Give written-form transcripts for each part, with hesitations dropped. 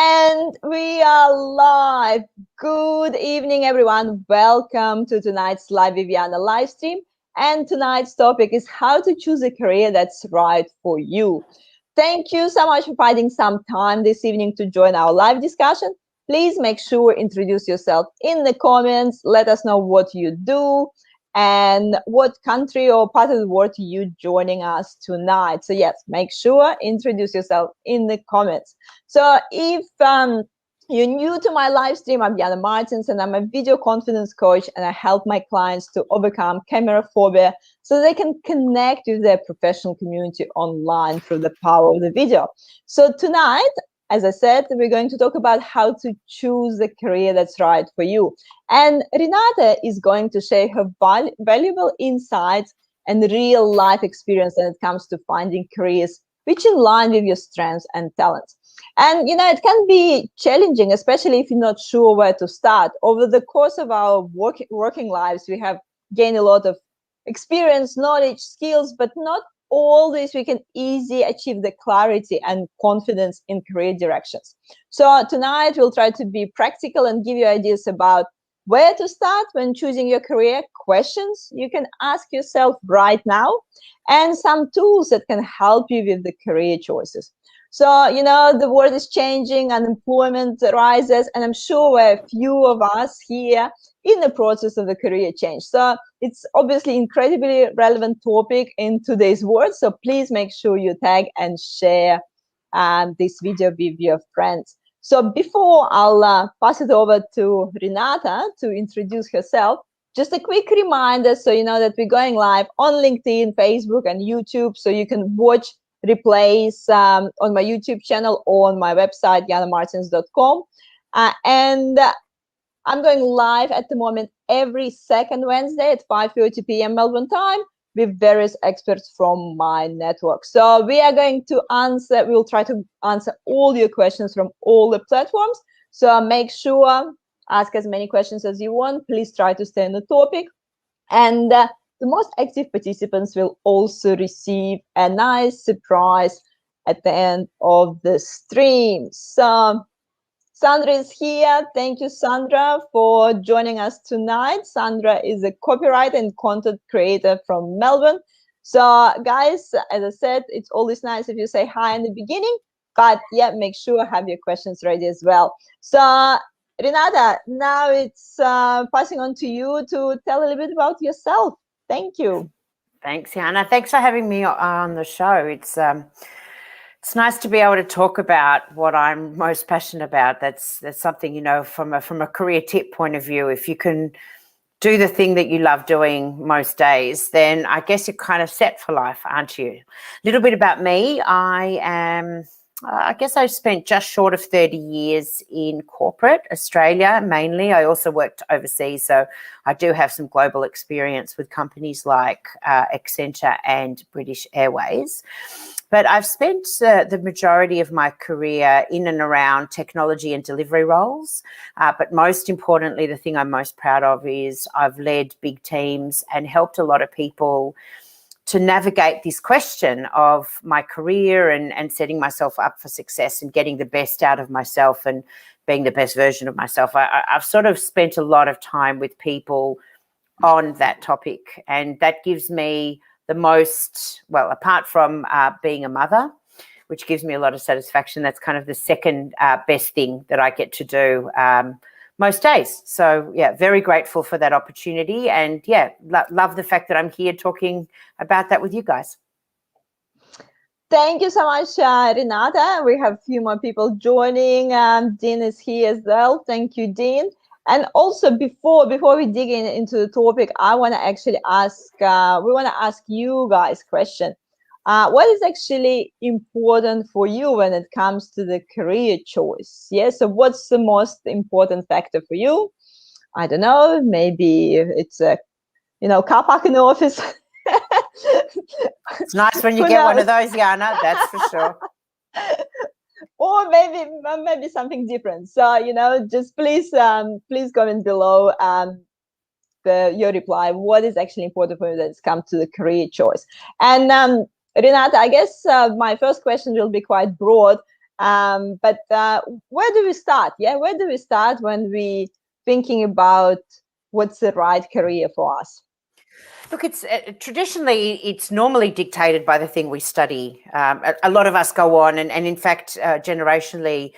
And we are live. Good evening, everyone. Welcome to tonight's Live Viviana live stream. And tonight's topic is how to choose a career that's right for you. Thank you so much for finding some time this evening to join our live discussion. Please make sure introduce yourself in the comments. Let us know what you do and what country or part of the world you joining us tonight. So yes, make sure introduce yourself in the comments. So if you're new to my live stream, I'm Jana Martins and I'm a video confidence coach, and I help my clients to overcome camera phobia so they can connect with their professional community online through the power of the video. So tonight, as I said, we're going to talk about how to choose the career that's right for you. And Renata is going to share her valuable insights and real life experience when it comes to finding careers which align with your strengths and talents. And, it can be challenging, especially if you're not sure where to start. Over the course of our working lives, we have gained a lot of experience, knowledge, skills, but not all this we can easily achieve the clarity and confidence in career directions. So tonight we'll try to be practical and give you ideas about where to start when choosing your career, questions you can ask yourself right now, and some tools that can help you with the career choices. So, the world is changing, unemployment rises, and I'm sure a few of us here in the process of the career change. So it's obviously incredibly relevant topic in today's world. So please make sure you tag and share this video with your friends. So before I'll pass it over to Renata to introduce herself, just a quick reminder, so you know that we're going live on LinkedIn, Facebook, and YouTube, so you can watch replays on my YouTube channel or on my website, janamartins.com. And I'm going live at the moment every second Wednesday at 5:30 p.m. Melbourne time with various experts from my network. So we'll try to answer all your questions from all the platforms. So make sure, ask as many questions as you want. Please try to stay on the topic. And the most active participants will also receive a nice surprise at the end of the stream. So Sandra is here. Thank you, Sandra, for joining us tonight. Sandra is a copywriter and content creator from Melbourne. So guys, as I said, it's always nice if you say hi in the beginning, but yeah, make sure have your questions ready as well. So Renata, now it's passing on to you to tell a little bit about yourself. Thank you. Thanks, Jana. Thanks for having me on the show. It's nice to be able to talk about what I'm most passionate about. That's something, from a career tip point of view. If you can do the thing that you love doing most days, then I guess you're kind of set for life, aren't you? A little bit about me. I guess I spent just short of 30 years in corporate Australia, mainly. I also worked overseas, so I do have some global experience with companies like Accenture and British Airways. But I've spent the majority of my career in and around technology and delivery roles. But most importantly, the thing I'm most proud of is I've led big teams and helped a lot of people to navigate this question of my career and setting myself up for success and getting the best out of myself and being the best version of myself. I've sort of spent a lot of time with people on that topic, and that gives me the most, well, apart from being a mother, which gives me a lot of satisfaction, that's kind of the second best thing that I get to do most days. So, yeah, very grateful for that opportunity. And, yeah, love the fact that I'm here talking about that with you guys. Thank you so much, Renata. We have a few more people joining. Dean is here as well. Thank you, Dean. And also, before we dig into the topic, I want to actually ask, we want to ask you guys a question. What is actually important for you when it comes to the career choice? Yeah, so what's the most important factor for you? I don't know, maybe it's a, car park in the office. It's nice when you get one of those, Jana, that's for sure. Or maybe something different. So, just please comment below your reply. What is actually important for you that it's come to the career choice? And Renata, I guess my first question will be quite broad. But where do we start? Yeah, where do we start when we thinking about what's the right career for us? Look, it's traditionally it's normally dictated by the thing we study. A lot of us go on, and in fact, generationally,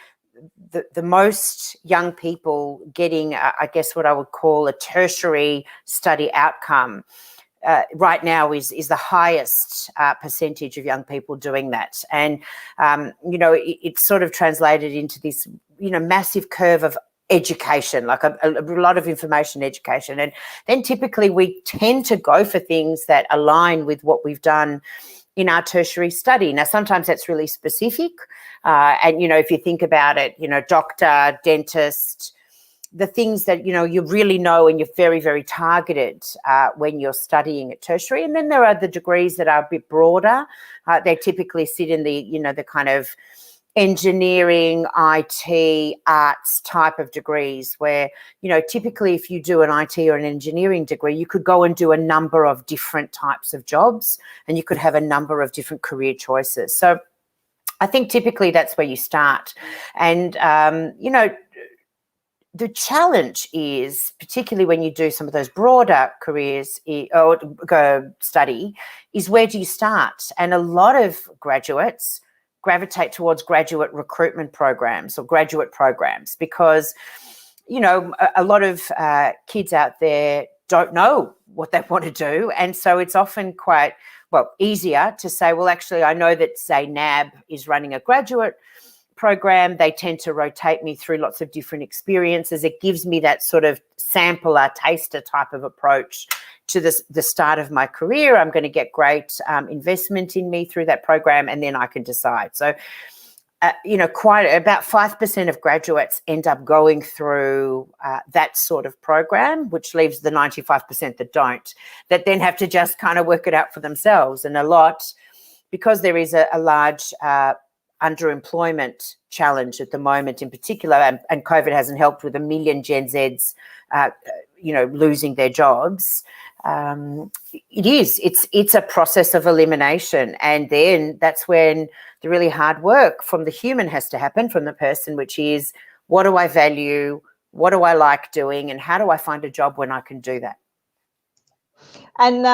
the most young people getting, I guess, what I would call a tertiary study outcome right now is the highest percentage of young people doing that, and it's sort of translated into this massive curve of education, like a lot of information education. And then typically we tend to go for things that align with what we've done in our tertiary study. Now, sometimes that's really specific. And, if you think about it, doctor, dentist, the things that, you really know and you're very, very targeted when you're studying at tertiary. And then there are the degrees that are a bit broader. They typically sit in the kind of engineering, IT, arts type of degrees where, typically if you do an IT or an engineering degree, you could go and do a number of different types of jobs and you could have a number of different career choices. So I think typically that's where you start. And, the challenge is, particularly when you do some of those broader careers or go study, is where do you start? And a lot of graduates gravitate towards graduate recruitment programs or graduate programs because, a lot of kids out there don't know what they want to do. And so it's often quite, easier to say, well, actually, I know that, say, NAB is running a graduate program. They tend to rotate me through lots of different experiences. It gives me that sort of sampler, taster type of approach to the start of my career. I'm going to get great investment in me through that program, and then I can decide. So, quite about 5% of graduates end up going through that sort of program, which leaves the 95% that don't, that then have to just kind of work it out for themselves. And a lot, because there is a large underemployment challenge at the moment in particular, and COVID hasn't helped with 1 million Gen Zs, losing their jobs. It's a process of elimination, and then that's when the really hard work from the human has to happen, from the person, which is, what do I value, what do I like doing, and how do I find a job when I can do that? And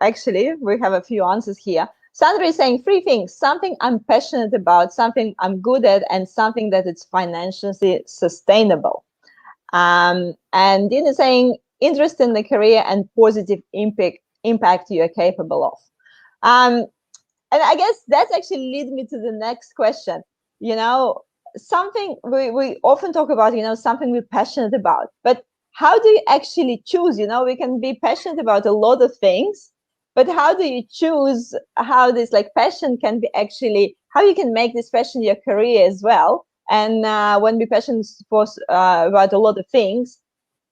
actually, we have a few answers here. Sandra is saying 3 things: something I'm passionate about, something I'm good at, and something that it's financially sustainable. And Dean is saying interest in the career and positive impact you are capable of. And I guess that's actually leads me to the next question. Something we often talk about, something we're passionate about, but how do you actually choose? We can be passionate about a lot of things, but how do you choose how this passion can be actually, how you can make this passion your career as well? And when we passionate about a lot of things,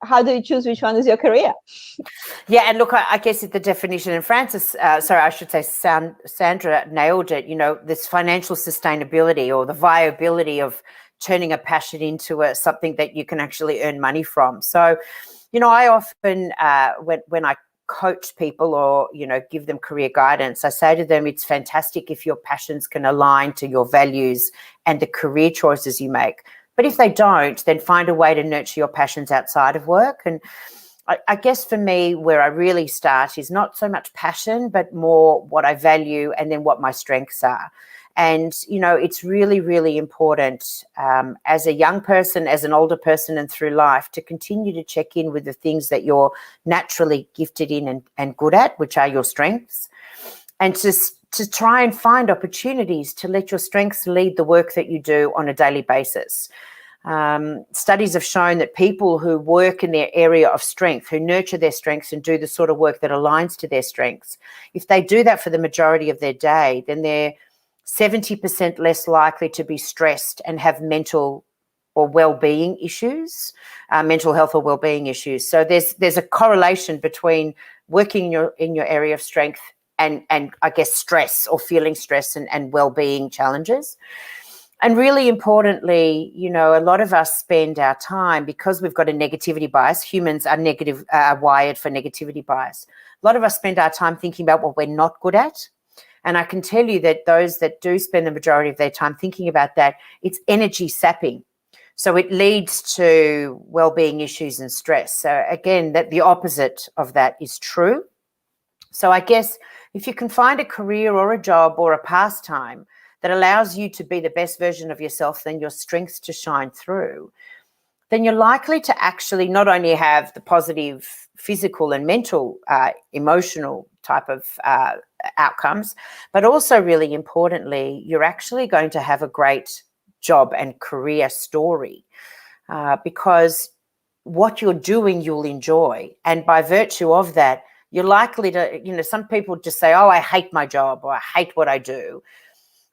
how do you choose which one is your career? Yeah, and look, I guess the definition, and Francis, I should say Sandra nailed it, this financial sustainability or the viability of turning a passion into something that you can actually earn money from. So, I often, when I coach people or, give them career guidance, I say to them, it's fantastic if your passions can align to your values and the career choices you make. But if they don't, then find a way to nurture your passions outside of work. And I guess for me, where I really start is not so much passion, but more what I value and then what my strengths are. And, it's really, really important as a young person, as an older person and through life, to continue to check in with the things that you're naturally gifted in and good at, which are your strengths, and to try and find opportunities to let your strengths lead the work that you do on a daily basis. Studies have shown that people who work in their area of strength, who nurture their strengths and do the sort of work that aligns to their strengths, if they do that for the majority of their day, then they're 70% less likely to be stressed and have mental or well-being issues, mental health or well-being issues. So there's a correlation between working in your area of strength and I guess stress or feeling stress and well-being challenges. And really importantly, a lot of us spend our time, because we've got a negativity bias, humans are wired for negativity bias. A lot of us spend our time thinking about what we're not good at. And I can tell you that those that do spend the majority of their time thinking about that, it's energy sapping. So it leads to well-being issues and stress. So again, that the opposite of that is true. So I guess if you can find a career or a job or a pastime that allows you to be the best version of yourself, then your strengths to shine through, then you're likely to actually not only have the positive physical and mental, emotional type of outcomes, but also really importantly, you're actually going to have a great job and career story because what you're doing, you'll enjoy. And by virtue of that, you're likely to, some people just say, oh, I hate my job or I hate what I do.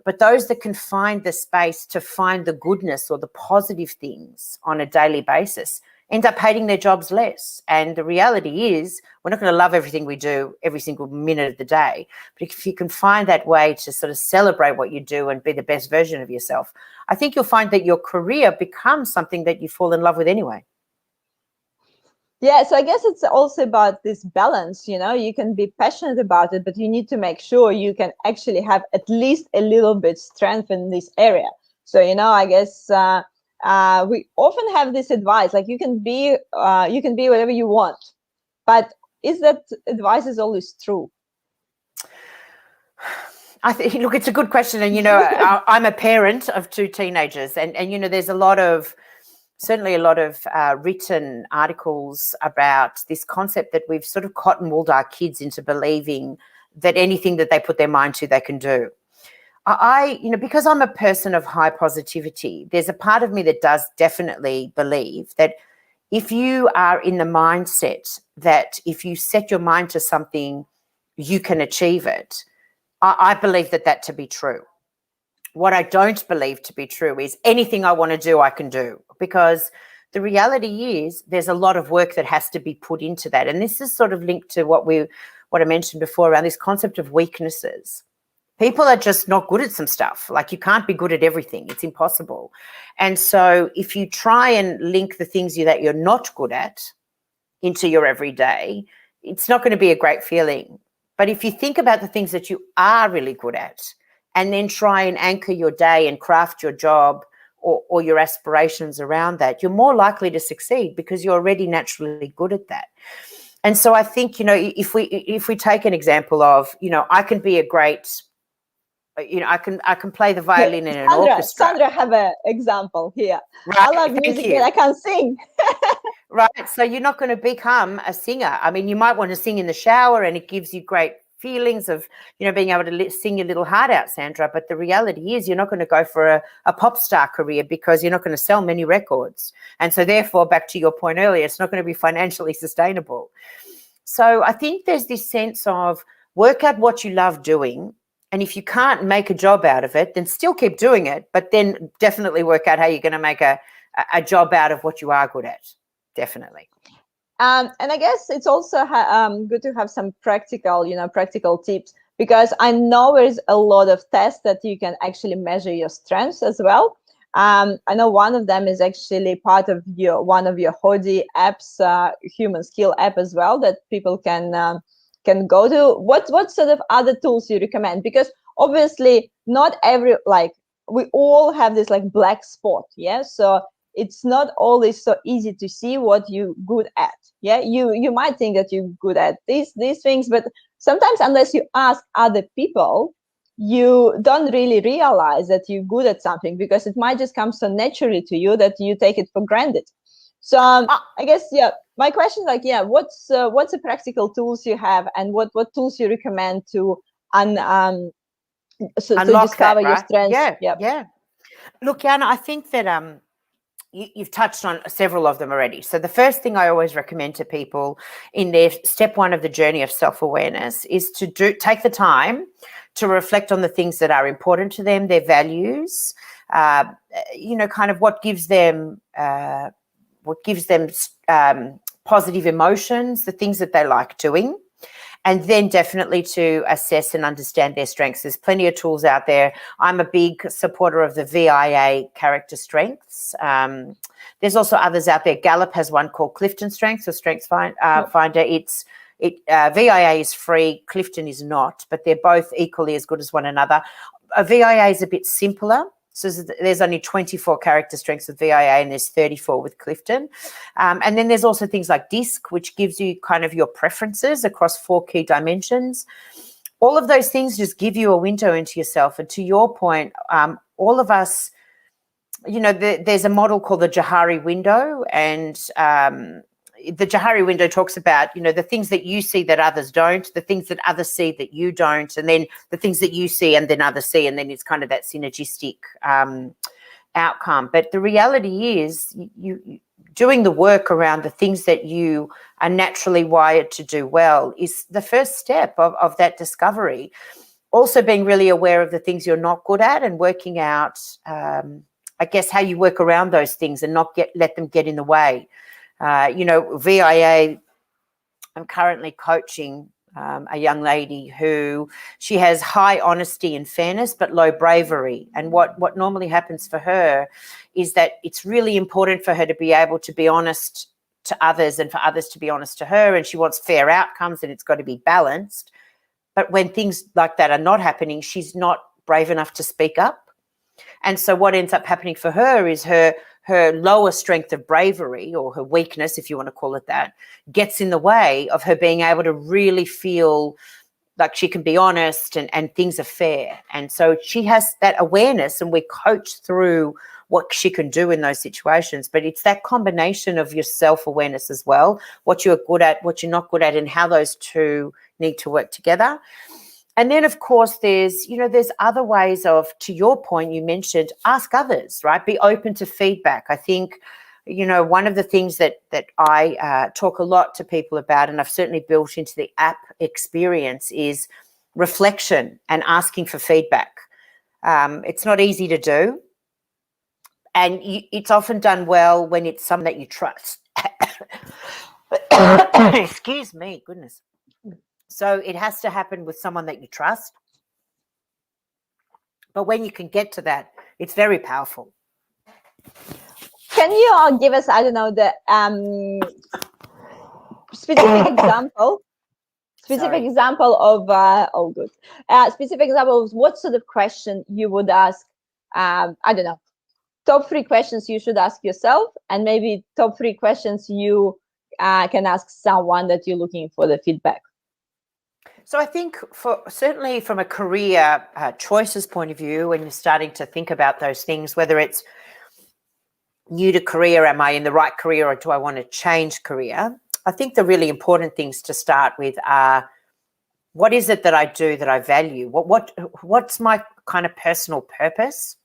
But those that can find the space to find the goodness or the positive things on a daily basis end up hating their jobs less. And the reality is we're not going to love everything we do every single minute of the day. But if you can find that way to sort of celebrate what you do and be the best version of yourself, I think you'll find that your career becomes something that you fall in love with anyway. Yeah, so I guess it's also about this balance, you can be passionate about it, but you need to make sure you can actually have at least a little bit strength in this area. So, I guess we often have this advice, like you can be whatever you want, but is that advice is always true? I think, look, it's a good question. And, I'm a parent of two teenagers and there's certainly a lot of written articles about this concept that we've sort of cotton-wooled our kids into believing that anything that they put their mind to, they can do. Because I'm a person of high positivity, there's a part of me that does definitely believe that if you are in the mindset that if you set your mind to something, you can achieve it, I believe that to be true. What I don't believe to be true is anything I want to do, I can do, because the reality is there's a lot of work that has to be put into that. And this is sort of linked to what I mentioned before around this concept of weaknesses. People are just not good at some stuff. Like you can't be good at everything. It's impossible. And so if you try and link the things that you're not good at into your everyday, it's not going to be a great feeling. But if you think about the things that you are really good at, and then try and anchor your day and craft your job or your aspirations around that, you're more likely to succeed because you're already naturally good at that. And so I think, if we take an example of, I can be a great, I can play the violin in an orchestra. Sandra have an example here. Right, I love music, but I can't sing. Right. So you're not going to become a singer. I mean, you might want to sing in the shower and it gives you great feelings of, being able to sing your little heart out, Sandra. But the reality is you're not going to go for a pop star career because you're not going to sell many records. And so therefore, back to your point earlier, it's not going to be financially sustainable. So I think there's this sense of work out what you love doing. And if you can't make a job out of it, then still keep doing it. But then definitely work out how you're going to make a job out of what you are good at. Definitely. And I guess it's also good to have some practical tips, because I know there's a lot of tests that you can actually measure your strengths as well. I know one of them is actually part of one of your Hodi apps, human skill app as well, that people can go to. What sort of other tools you recommend? Because obviously not we all have this black spot, yeah. So it's not always so easy to see what you're good at. Yeah, you might think that you're good at these things, but sometimes unless you ask other people, you don't really realize that you're good at something, because it might just come so naturally to you that you take it for granted. So I guess, my question is what's the practical tools you have, and what tools you recommend to to discover your strengths? Yeah. Look, Jana, I think that you've touched on several of them already. So the first thing I always recommend to people in their step one of the journey of self-awareness is to take the time to reflect on the things that are important to them, their values, kind of what gives them positive emotions, the things that they like doing. And then definitely to assess and understand their strengths. There's plenty of tools out there. I'm a big supporter of the VIA character strengths. There's also others out there. Gallup has one called Clifton Strengths or Strengths Finder. VIA is free, Clifton is not, but they're both equally as good as one another. A VIA is a bit simpler. So there's only 24 character strengths with VIA and there's 34 with Clifton. And then there's also things like DISC, which gives you kind of your preferences across 4 key dimensions. All of those things just give you a window into yourself. And to your point, all of us, there's a model called the Johari window, and the Johari window talks about, the things that you see that others don't, the things that others see that you don't, and then the things that you see and then others see, and then it's kind of that synergistic outcome. But the reality is you doing the work around the things that you are naturally wired to do well is the first step of that discovery. Also being really aware of the things you're not good at and working out, I guess, how you work around those things and not let them get in the way. VIA, I'm currently coaching a young lady who she has high honesty and fairness but low bravery. And what normally happens for her is that it's really important for her to be able to be honest to others and for others to be honest to her, and she wants fair outcomes and it's got to be balanced. But when things like that are not happening, she's not brave enough to speak up. And so what ends up happening for her is her lower strength of bravery, or her weakness, if you want to call it that, gets in the way of her being able to really feel like she can be honest and things are fair. And so she has that awareness, and we coach through what she can do in those situations. But it's that combination of your self-awareness as well, what you're good at, what you're not good at, and how those two need to work together. And then, of course, there's other ways of, to your point, you mentioned, ask others, right? Be open to feedback. I think, one of the things that I talk a lot to people about, and I've certainly built into the app experience, is reflection and asking for feedback. It's not easy to do. And it's often done well when it's someone that you trust. Excuse me, goodness. So it has to happen with someone that you trust. But when you can get to that, it's very powerful. Can you give us, I don't know, the specific example? Specific example of specific example of what sort of question you would ask. I don't know. Top 3 questions you should ask yourself, and maybe top 3 questions you can ask someone that you're looking for the feedback. So I think certainly from a career choices point of view, when you're starting to think about those things, whether it's new to career, am I in the right career, or do I want to change career? I think the really important things to start with are, what is it that I do that I value? What's my kind of personal purpose?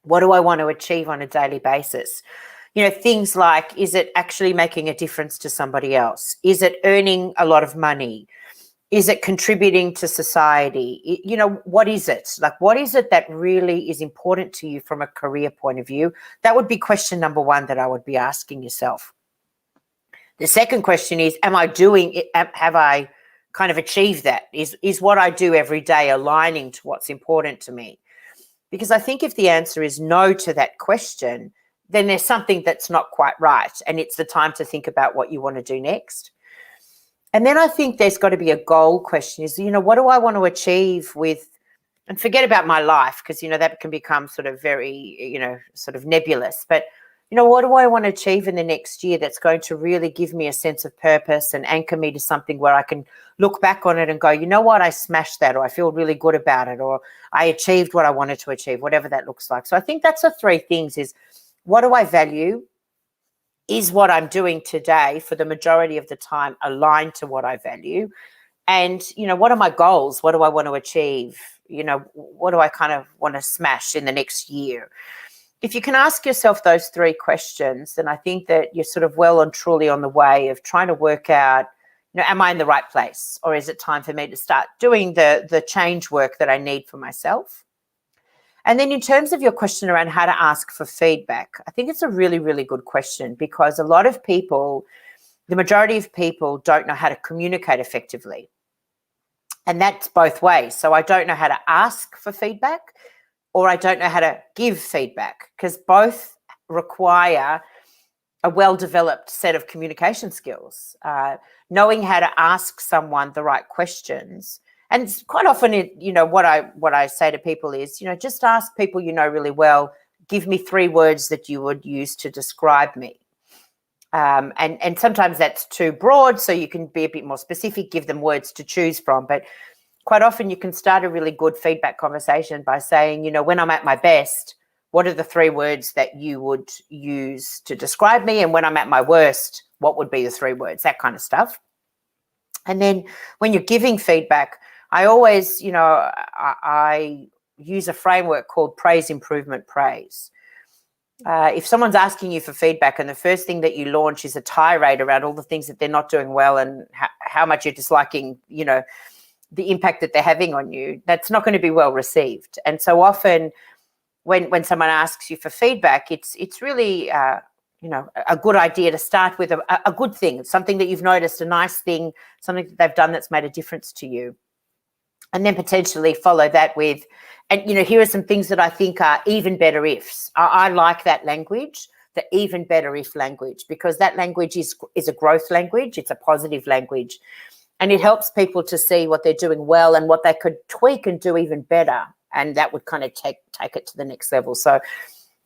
What do I want to achieve on a daily basis? Things like, is it actually making a difference to somebody else? Is it earning a lot of money? Is it contributing to society? What is it? Like, what is it that really is important to you from a career point of view? That would be question number 1 that I would be asking yourself. The second question is, am I doing it? Have I kind of achieved that? Is what I do every day aligning to what's important to me? Because I think if the answer is no to that question, then there's something that's not quite right, and it's the time to think about what you want to do next. And then I think there's got to be a goal question, is, what do I want to achieve with, and forget about my life, because, that can become sort of very, sort of nebulous. But, what do I want to achieve in the next year that's going to really give me a sense of purpose and anchor me to something where I can look back on it and go, you know what, I smashed that, or I feel really good about it, or I achieved what I wanted to achieve, whatever that looks like. So I think that's the 3 things: is what do I value? Is what I'm doing today for the majority of the time aligned to what I value? And, what are my goals? What do I want to achieve? What do I kind of want to smash in the next year? If you can ask yourself those 3 questions, then I think that you're sort of well and truly on the way of trying to work out, am I in the right place? Or is it time for me to start doing the change work that I need for myself? And then in terms of your question around how to ask for feedback, I think it's a really, really good question, because a lot of people, the majority of people, don't know how to communicate effectively. And that's both ways. So I don't know how to ask for feedback, or I don't know how to give feedback, because both require a well-developed set of communication skills, knowing how to ask someone the right questions. And quite often, what I say to people is, just ask people you know really well, give me 3 words that you would use to describe me. And sometimes that's too broad, so you can be a bit more specific, give them words to choose from. But quite often you can start a really good feedback conversation by saying, when I'm at my best, what are the 3 words that you would use to describe me? And when I'm at my worst, what would be the 3 words? That kind of stuff. And then when you're giving feedback, I always, I use a framework called praise, improvement, praise. If someone's asking you for feedback and the first thing that you launch is a tirade around all the things that they're not doing well and how much you're disliking, the impact that they're having on you, that's not going to be well received. And so often when someone asks you for feedback, it's really, a good idea to start with a good thing, something that you've noticed, a nice thing, something that they've done that's made a difference to you. And then potentially follow that with, and, here are some things that I think are even better ifs. I like that language, the even better if language, because that language is a growth language. It's a positive language. And it helps people to see what they're doing well and what they could tweak and do even better. And that would kind of take it to the next level. So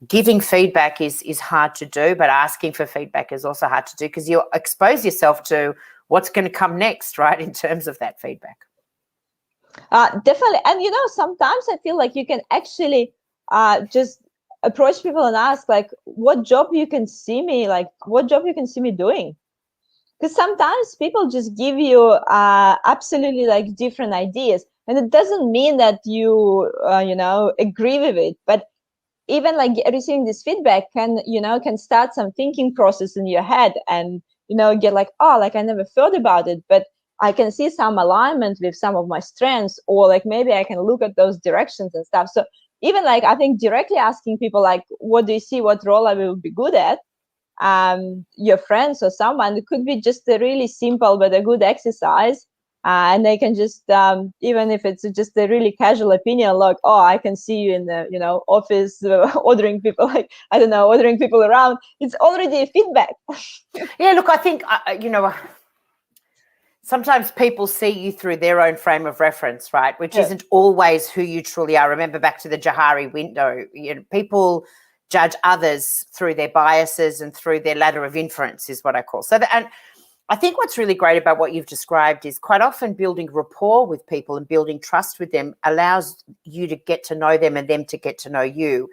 giving feedback is hard to do, but asking for feedback is also hard to do because you expose yourself to what's going to come next, right, in terms of that feedback. Definitely. And, sometimes I feel like you can actually just approach people and ask, like, what job you can see me doing. Because sometimes people just give you absolutely like different ideas. And it doesn't mean that you, agree with it. But even like receiving this feedback can start some thinking process in your head and, get like, oh, like I never thought about it. But I can see some alignment with some of my strengths, or like maybe I can look at those directions and stuff. So even like I think directly asking people like, what do you see, what role I will be good at, your friends or someone, it could be just a really simple but a good exercise. And they can just, even if it's just a really casual opinion, like, oh, I can see you in the, office ordering people, ordering people around. It's already a feedback. Yeah, look, I think, sometimes people see you through their own frame of reference, right? Which isn't always who you truly are. Remember back to the Johari window, people judge others through their biases and through their ladder of inference is what I call. And I think what's really great about what you've described is quite often building rapport with people and building trust with them allows you to get to know them and them to get to know you.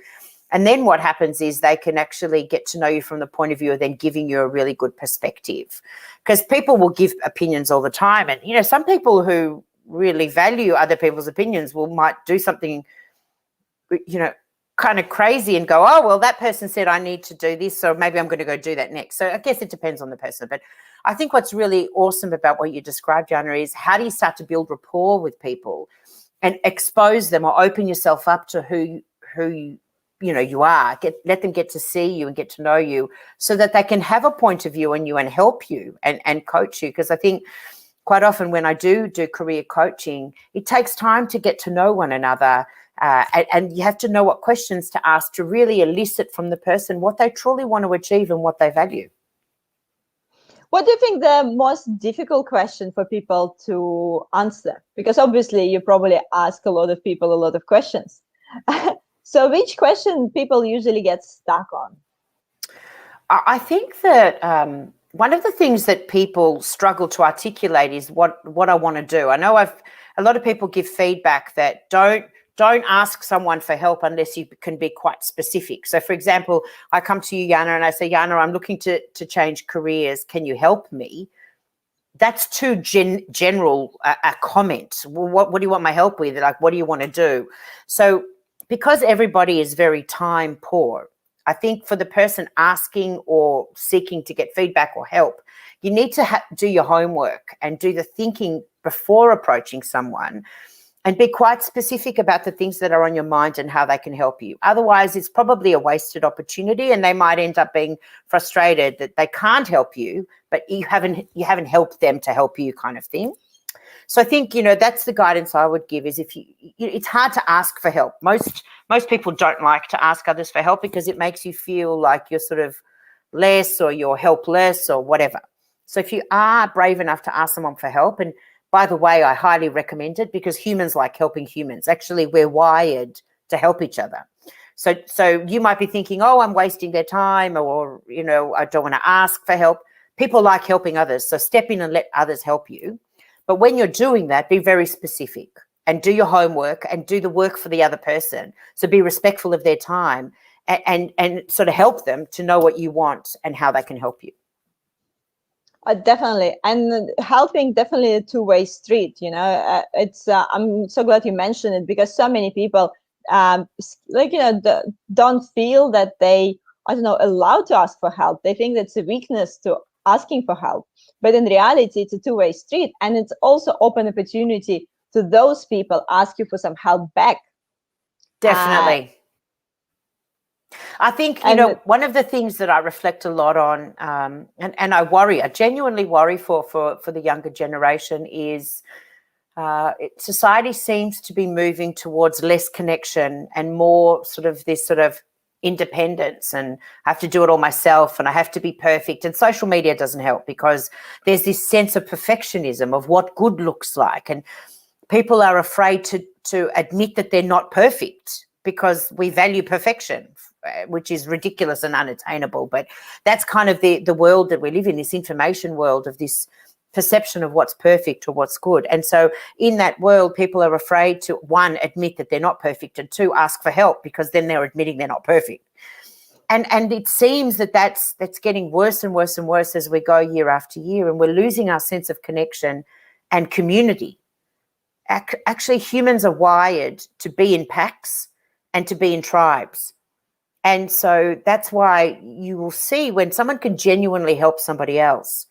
And then what happens is they can actually get to know you from the point of view of then giving you a really good perspective. Because people will give opinions all the time. And, some people who really value other people's opinions might do something, kind of crazy and go, oh, well, that person said I need to do this, so maybe I'm going to go do that next. So I guess it depends on the person. But I think what's really awesome about what you described, Jana, is how do you start to build rapport with people and expose them or open yourself up to who you are, let them get to see you and get to know you so that they can have a point of view on you and help you and coach you. Because I think quite often when I do career coaching, it takes time to get to know one another and you have to know what questions to ask to really elicit from the person what they truly want to achieve and what they value. What do you think the most difficult question for people to answer? Because obviously you probably ask a lot of people a lot of questions. So which question people usually get stuck on? I think that one of the things that people struggle to articulate is what I want to do. I know a lot of people give feedback that don't ask someone for help unless you can be quite specific. So, for example, I come to you, Jana, and I say, Jana, I'm looking to change careers. Can you help me? That's too general a comment. Well, what do you want my help with? Like, what do you want to do? So because everybody is very time poor, I think for the person asking or seeking to get feedback or help, you need to do your homework and do the thinking before approaching someone and be quite specific about the things that are on your mind and how they can help you. Otherwise, it's probably a wasted opportunity and they might end up being frustrated that they can't help you, but you haven't helped them to help you, kind of thing. So I think, that's the guidance I would give is it's hard to ask for help. Most people don't like to ask others for help because it makes you feel like you're sort of less or you're helpless or whatever. So if you are brave enough to ask someone for help, and by the way, I highly recommend it because humans like helping humans. Actually, we're wired to help each other. So you might be thinking, oh, I'm wasting their time, or, I don't want to ask for help. People like helping others. So step in and let others help you. But when you're doing that, be very specific and do your homework and do the work for the other person. So be respectful of their time and sort of help them to know what you want and how they can help you. Definitely, and helping definitely a two-way street. It's I'm so glad you mentioned it, because so many people don't feel that they, I don't know, allowed to ask for help. They think that's a weakness to asking for help, but in reality it's a two-way street, and it's also open opportunity to those people ask you for some help back. Definitely. I think, one of the things that I reflect a lot on, and I genuinely worry for the younger generation is society seems to be moving towards less connection and more sort of independence, and I have to do it all myself and I have to be perfect. And social media doesn't help because there's this sense of perfectionism of what good looks like. And people are afraid to admit that they're not perfect because we value perfection, which is ridiculous and unattainable. But that's kind of the world that we live in, this information world of this perception of what's perfect or what's good. And so in that world, people are afraid to, one, admit that they're not perfect, and two, ask for help, because then they're admitting they're not perfect. And it seems that's getting worse and worse and worse as we go year after year, and we're losing our sense of connection and community. Actually, humans are wired to be in packs and to be in tribes. And so that's why you will see when someone can genuinely help somebody else,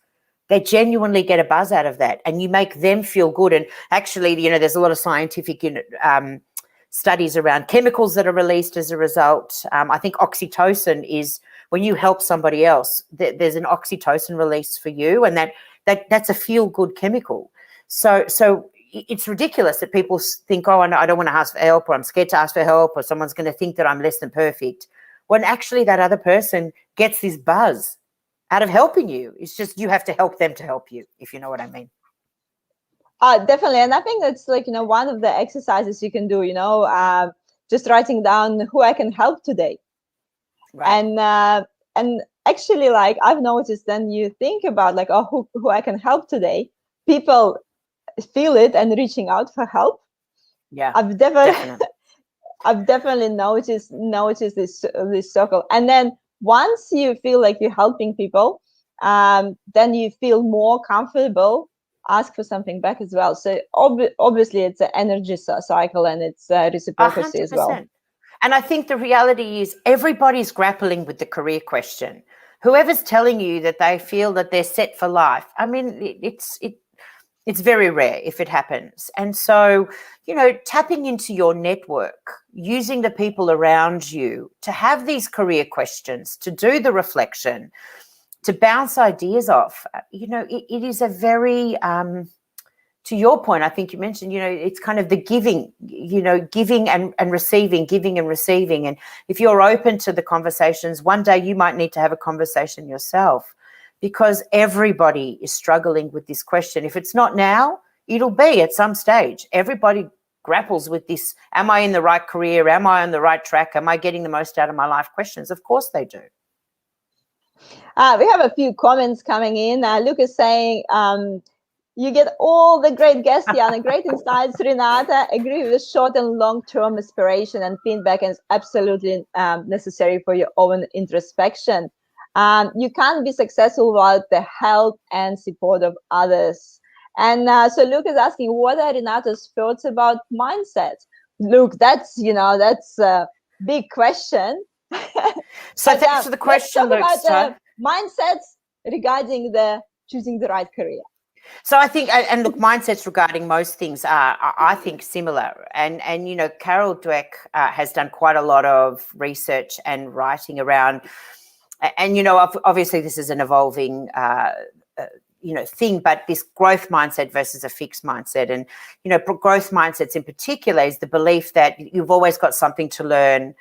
they genuinely get a buzz out of that, and you make them feel good. And actually, there's a lot of scientific studies around chemicals that are released as a result. I think oxytocin is when you help somebody else, there's an oxytocin release for you, and that's a feel-good chemical. So it's ridiculous that people think, oh, I don't want to ask for help, or I'm scared to ask for help, or someone's going to think that I'm less than perfect, when actually that other person gets this buzz out of helping you. It's just you have to help them to help you, if you know what I mean. Definitely. And I think that's one of the exercises you can do, just writing down who I can help today. Right. And actually, I've noticed, then you think about who I can help today, people feel it and reaching out for help. Yeah, I've definitely noticed this circle. And then once you feel like you're helping people, then you feel more comfortable ask for something back as well. So obviously it's an energy cycle, and it's reciprocity 100%. As well. And I think the reality is everybody's grappling with the career question. Whoever's telling you that they feel that they're set for life, I mean, it's very rare if it happens. And so, tapping into your network, using the people around you to have these career questions, to do the reflection, to bounce ideas off, it is a very, to your point, I think you mentioned, it's kind of the giving, giving and receiving, giving and receiving. And if you're open to the conversations, one day you might need to have a conversation yourself, because everybody is struggling with this question. If it's not now, it'll be at some stage. Everybody grapples with this, am I in the right career? Am I on the right track? Am I getting the most out of my life questions? Of course they do. We have a few comments coming in. Luke is saying, you get all the great guests, Yana, great insights, Renata. Agree with short and long-term aspiration and feedback is absolutely necessary for your own introspection. You can't be successful without the help and support of others. And so Luke is asking, what are Renata's thoughts about mindset? Luke, that's a big question. So but, thanks for the question, Luke. Let's talk about mindsets regarding choosing the right career. So I think, and look, mindsets regarding most things are, I think, similar. And Carol Dweck has done quite a lot of research and writing around, and obviously this is an evolving thing, but this growth mindset versus a fixed mindset. And growth mindsets in particular is the belief that you've always got something to learn,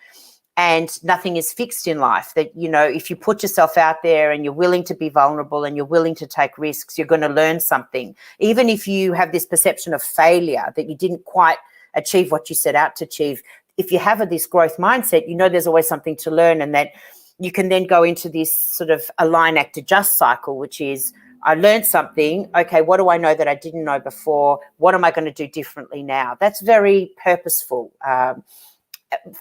and nothing is fixed in life. That, you know, if you put yourself out there and you're willing to be vulnerable and you're willing to take risks, you're going to learn something. Even if you have this perception of failure, that you didn't quite achieve what you set out to achieve, if you have this growth mindset, you know there's always something to learn, and that you can then go into this sort of align, act, adjust cycle, which is, I learned something. Okay, what do I know that I didn't know before? What am I going to do differently now? That's very purposeful.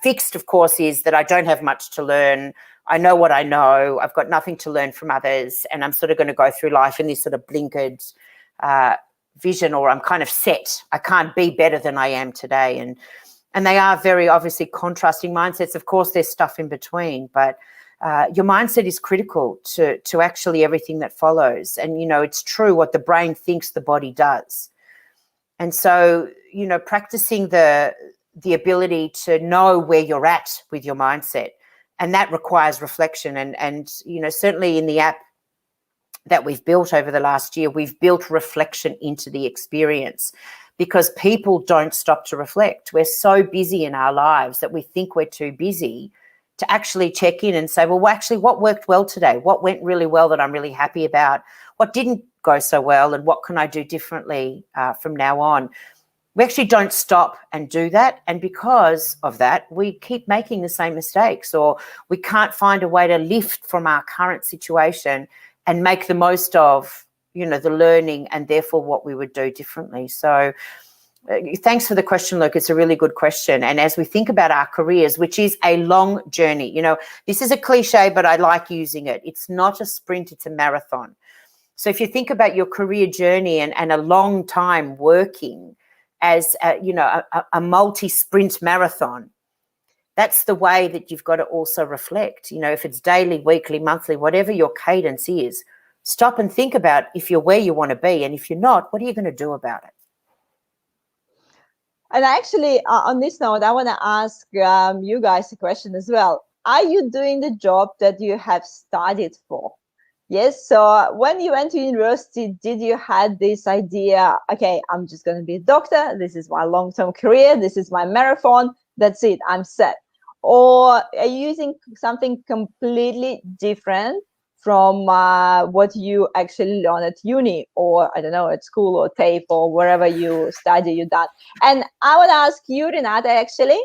Fixed, of course, is that I don't have much to learn. I know what I know. I've got nothing to learn from others, and I'm sort of going to go through life in this sort of blinkered vision, or I'm kind of set. I can't be better than I am today. And they are very obviously contrasting mindsets. Of course, there's stuff in between, but your mindset is critical to actually everything that follows. And, you know, it's true, what the brain thinks, the body does. And so, you know, practicing the ability to know where you're at with your mindset, and that requires reflection. And you know, certainly in the app that we've built over the last year, we've built reflection into the experience, because people don't stop to reflect. We're so busy in our lives that we think we're too busy to actually check in and say, well, actually, what worked well today? What went really well that I'm really happy about? What didn't go so well? And what can I do differently from now on? We actually don't stop and do that. And because of that, we keep making the same mistakes, or we can't find a way to lift from our current situation and make the most of, you know, the learning and therefore what we would do differently. So thanks for the question, Luke. It's a really good question. And as we think about our careers, which is a long journey, you know, this is a cliche, but I like using it. It's not a sprint, it's a marathon. So if you think about your career journey and a long time working as a multi-sprint marathon, that's the way that you've got to also reflect. You know, if it's daily, weekly, monthly, whatever your cadence is, stop and think about if you're where you want to be, and if you're not, what are you going to do about it? And actually, on this note, I want to ask you guys a question as well. Are you doing the job that you have studied for? Yes. So when you went to university, did you had this idea, okay, I'm just going to be a doctor. This is my long-term career. This is my marathon. That's it. I'm set. Or are you using something completely different from what you actually learn at uni, or I don't know, at school or TAFE or wherever you study, you done? And I would ask you, Renata, actually,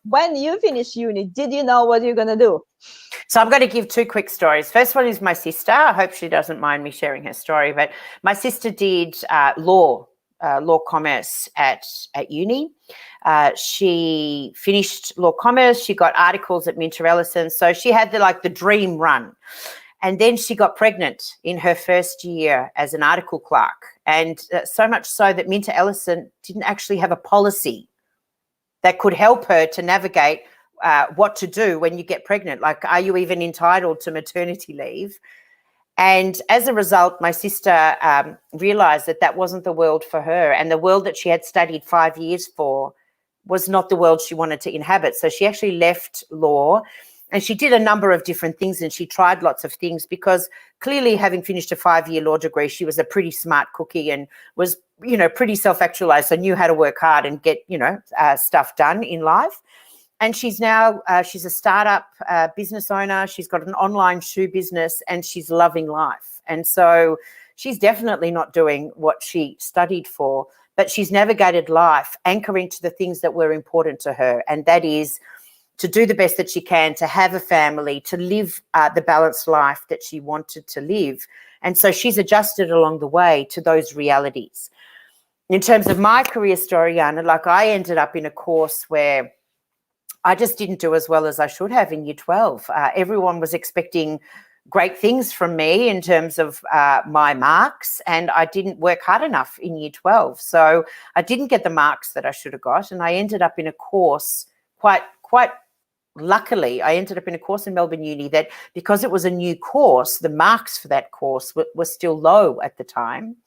when you finish uni, did you know what you're going to do? So I'm going to give two quick stories. First one is my sister. I hope she doesn't mind me sharing her story, but my sister did law commerce at uni. She finished law commerce. She got articles at Minter Ellison. So she had the dream run. And then she got pregnant in her first year as an article clerk. And so much so that Minter Ellison didn't actually have a policy that could help her to navigate what to do when you get pregnant. Like, are you even entitled to maternity leave? And as a result, my sister realised that that wasn't the world for her, and the world that she had studied 5 years for was not the world she wanted to inhabit. So she actually left law, and she did a number of different things, and she tried lots of things, because clearly, having finished a 5-year law degree, she was a pretty smart cookie and was, you know, pretty self-actualized, so knew how to work hard and get, stuff done in life. And she's now, she's a startup business owner. She's got an online shoe business, and she's loving life. And so she's definitely not doing what she studied for, but she's navigated life anchoring to the things that were important to her. And that is to do the best that she can, to have a family, to live the balanced life that she wanted to live. And so she's adjusted along the way to those realities. In terms of my career story, Jana, I ended up in a course where I just didn't do as well as I should have in year 12. Everyone was expecting great things from me in terms of my marks, and I didn't work hard enough in year 12. So I didn't get the marks that I should have got, and I ended up in a course, quite luckily, I ended up in a course in Melbourne Uni that, because it was a new course, the marks for that course were still low at the time.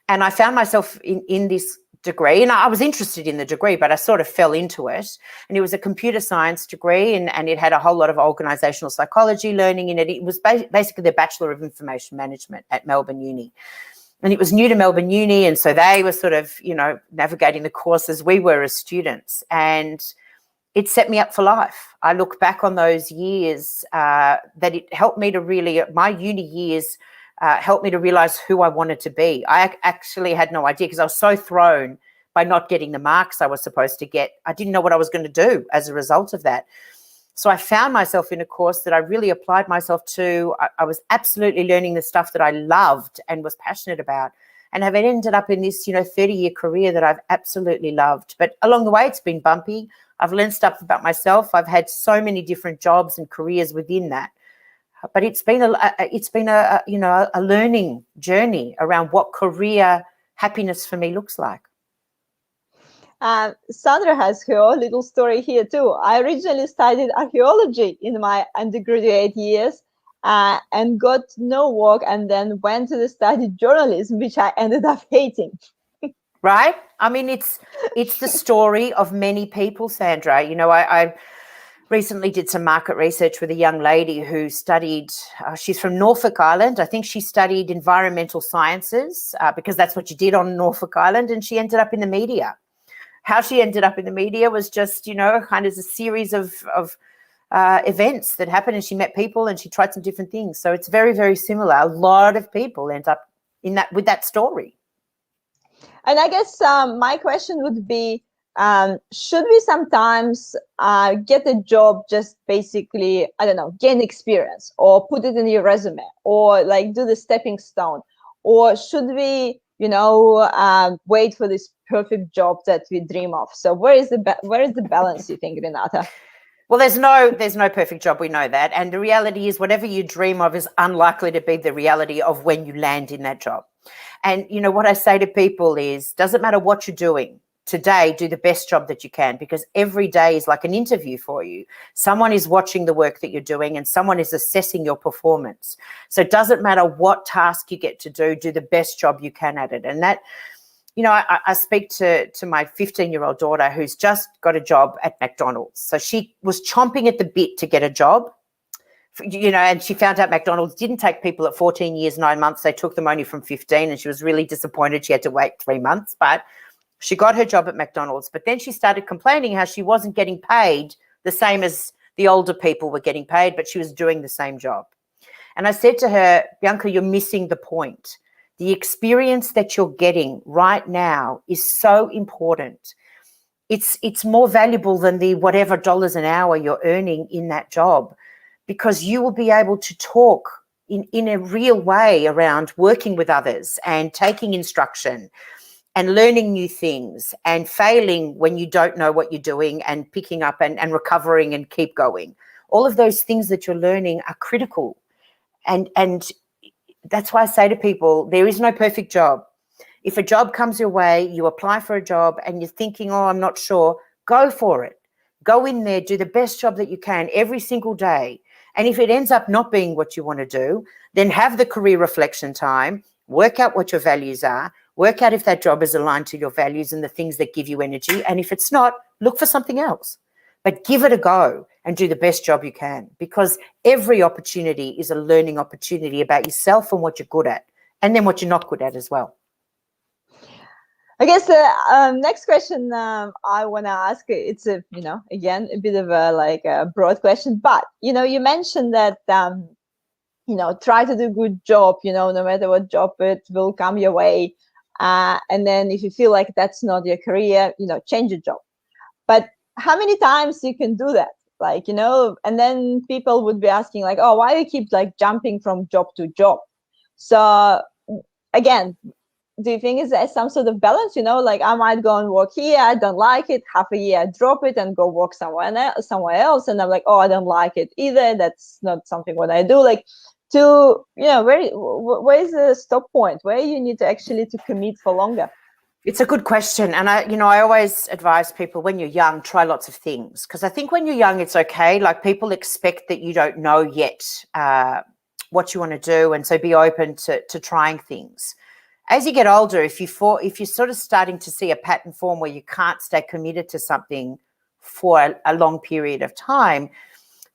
And I found myself in this degree, and I was interested in the degree, but I sort of fell into it. And it was a computer science degree, and it had a whole lot of organisational psychology learning in it. It was basically the Bachelor of Information Management at Melbourne Uni. And it was new to Melbourne Uni, and so they were sort of, navigating the course as we were as students. And it set me up for life. I look back on those years that it helped me to really, my uni years helped me to realize who I wanted to be. I actually had no idea because I was so thrown by not getting the marks I was supposed to get. I didn't know what I was going to do as a result of that. So I found myself in a course that I really applied myself to. I was absolutely learning the stuff that I loved and was passionate about, and have ended up in this, 30-year career that I've absolutely loved. But along the way, it's been bumpy. I've learned stuff about myself. I've had so many different jobs and careers within that. But it's been a learning journey around what career happiness for me looks like. Sandra has her own little story here too. I originally studied archaeology in my undergraduate years and got no work, and then went to the study journalism, which I ended up hating. Right? I mean, it's the story of many people, Sandra. I recently did some market research with a young lady who studied, she's from Norfolk Island. I think she studied environmental sciences because that's what you did on Norfolk Island, and she ended up in the media. How she ended up in the media was just, kind of a series of events that happened, and she met people and she tried some different things. So it's very, very similar. A lot of people end up with that story. And I guess my question would be, should we sometimes get a job just basically, I don't know, gain experience or put it in your resume or like do the stepping stone? Or should we, wait for this perfect job that we dream of? So where is the balance, you think, Renata? Well, there's no perfect job. We know that. And the reality is whatever you dream of is unlikely to be the reality of when you land in that job. And, what I say to people is, doesn't matter what you're doing today, do the best job that you can, because every day is like an interview for you. Someone is watching the work that you're doing and someone is assessing your performance. So it doesn't matter what task you get to do the best job you can at it. And that, I speak to my 15-year-old daughter who's just got a job at McDonald's. So she was chomping at the bit to get a job, and she found out McDonald's didn't take people at 14 years, 9 months. They took them only from 15, and she was really disappointed. She had to wait 3 months, but she got her job at McDonald's. But then she started complaining how she wasn't getting paid the same as the older people were getting paid, but she was doing the same job. And I said to her, Bianca, you're missing the point. The experience that you're getting right now is so important. It's more valuable than the whatever dollars an hour you're earning in that job, because you will be able to talk in a real way around working with others and taking instruction and learning new things and failing when you don't know what you're doing and picking up and recovering and keep going. All of those things that you're learning are critical. And that's why I say to people, there is no perfect job. If a job comes your way, you apply for a job and you're thinking, oh, I'm not sure, go for it. Go in there, do the best job that you can every single day. And if it ends up not being what you want to do, then have the career reflection time, work out what your values are, work out if that job is aligned to your values and the things that give you energy. And if it's not, look for something else. But give it a go and do the best job you can, because every opportunity is a learning opportunity about yourself and what you're good at, and then what you're not good at as well. I guess the next question I want to ask, it's again, a bit of a broad question, but, you mentioned that, try to do a good job, no matter what job it will come your way. And then if you feel like that's not your career, change your job. But how many times you can do that? And then people would be asking like, oh, why do you keep like jumping from job to job? So again, do you think is there some sort of balance? Like I might go and work here, I don't like it, half a year I drop it and go work somewhere else, and I'm like, oh, I don't like it either. That's not something what I do. Like, to where is the stop point where you need to actually to commit for longer? It's a good question. And I always advise people, when you're young, try lots of things, because I think when you're young, it's okay. Like, people expect that you don't know yet what you want to do. And so be open to trying things. As you get older, if you're sort of starting to see a pattern form where you can't stay committed to something for a long period of time,